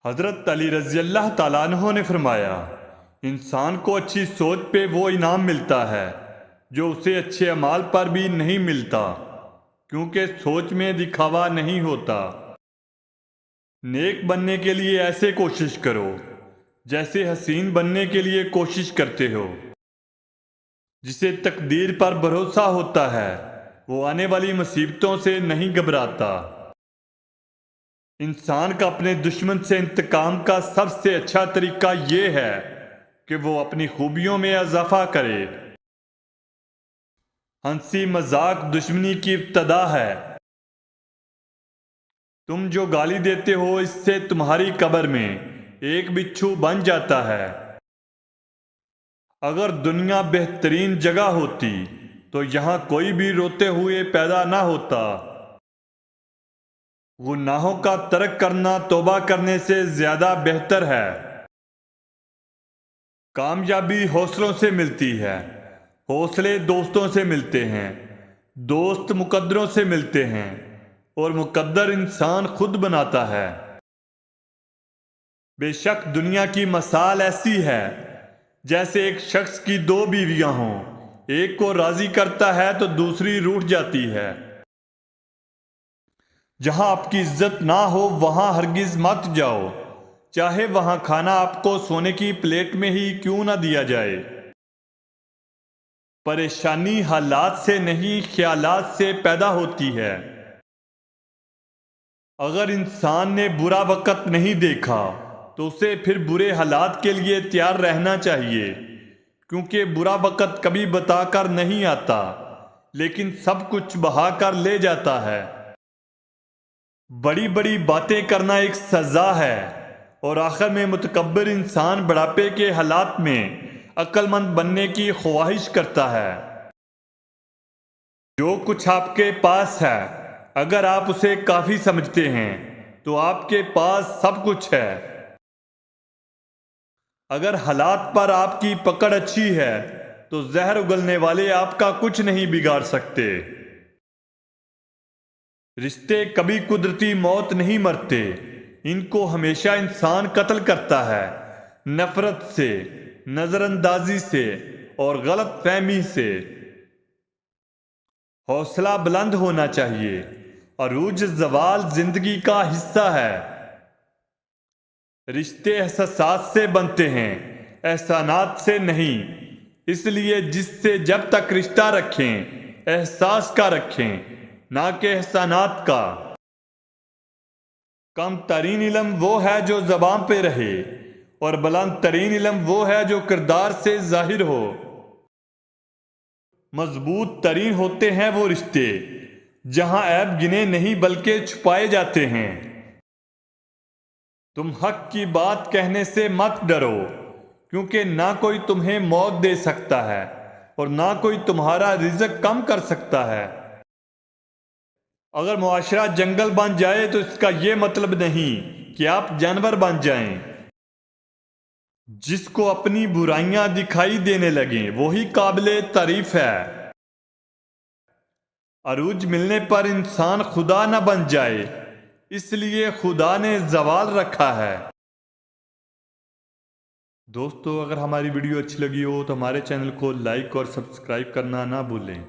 حضرت علی رضی اللہ تعالیٰ عنہ نے فرمایا، انسان کو اچھی سوچ پہ وہ انعام ملتا ہے جو اسے اچھے اعمال پر بھی نہیں ملتا، کیونکہ سوچ میں دکھاوا نہیں ہوتا۔ نیک بننے کے لیے ایسے کوشش کرو جیسے حسین بننے کے لیے کوشش کرتے ہو۔ جسے تقدیر پر بھروسہ ہوتا ہے وہ آنے والی مصیبتوں سے نہیں گھبراتا۔ انسان کا اپنے دشمن سے انتقام کا سب سے اچھا طریقہ یہ ہے کہ وہ اپنی خوبیوں میں اضافہ کرے۔ ہنسی مذاق دشمنی کی ابتدا ہے۔ تم جو گالی دیتے ہو اس سے تمہاری قبر میں ایک بچھو بن جاتا ہے۔ اگر دنیا بہترین جگہ ہوتی تو یہاں کوئی بھی روتے ہوئے پیدا نہ ہوتا۔ گناہوں کا ترک کرنا توبہ کرنے سے زیادہ بہتر ہے۔ کامیابی حوصلوں سے ملتی ہے، حوصلے دوستوں سے ملتے ہیں، دوست مقدروں سے ملتے ہیں، اور مقدر انسان خود بناتا ہے۔ بے شک دنیا کی مثال ایسی ہے جیسے ایک شخص کی دو بیویاں ہوں، ایک کو راضی کرتا ہے تو دوسری روٹھ جاتی ہے۔ جہاں آپ کی عزت نہ ہو وہاں ہرگز مت جاؤ، چاہے وہاں کھانا آپ کو سونے کی پلیٹ میں ہی کیوں نہ دیا جائے۔ پریشانی حالات سے نہیں خیالات سے پیدا ہوتی ہے۔ اگر انسان نے برا وقت نہیں دیکھا تو اسے پھر برے حالات کے لیے تیار رہنا چاہیے، کیونکہ برا وقت کبھی بتا کر نہیں آتا لیکن سب کچھ بہا کر لے جاتا ہے۔ بڑی بڑی باتیں کرنا ایک سزا ہے اور آخر میں متکبر انسان بڑھاپے کے حالات میں عقل مند بننے کی خواہش کرتا ہے۔ جو کچھ آپ کے پاس ہے اگر آپ اسے کافی سمجھتے ہیں تو آپ کے پاس سب کچھ ہے۔ اگر حالات پر آپ کی پکڑ اچھی ہے تو زہر اگلنے والے آپ کا کچھ نہیں بگاڑ سکتے۔ رشتے کبھی قدرتی موت نہیں مرتے، ان کو ہمیشہ انسان قتل کرتا ہے، نفرت سے، نظر اندازی سے اور غلط فہمی سے۔ حوصلہ بلند ہونا چاہیے، عروج زوال زندگی کا حصہ ہے۔ رشتے احساسات سے بنتے ہیں، احسانات سے نہیں، اس لیے جس سے جب تک رشتہ رکھیں احساس کا رکھیں، نہ کہ احسانات کا۔ کم ترین علم وہ ہے جو زبان پہ رہے، اور بلند ترین علم وہ ہے جو کردار سے ظاہر ہو۔ مضبوط ترین ہوتے ہیں وہ رشتے جہاں عیب گنے نہیں بلکہ چھپائے جاتے ہیں۔ تم حق کی بات کہنے سے مت ڈرو، کیونکہ نہ کوئی تمہیں موت دے سکتا ہے اور نہ کوئی تمہارا رزق کم کر سکتا ہے۔ اگر معاشرہ جنگل بن جائے تو اس کا یہ مطلب نہیں کہ آپ جانور بن جائیں۔ جس کو اپنی برائیاں دکھائی دینے لگیں وہی قابل تعریف ہے۔ عروج ملنے پر انسان خدا نہ بن جائے، اس لیے خدا نے زوال رکھا ہے۔ دوستو اگر ہماری ویڈیو اچھی لگی ہو تو ہمارے چینل کو لائک اور سبسکرائب کرنا نہ بھولیں۔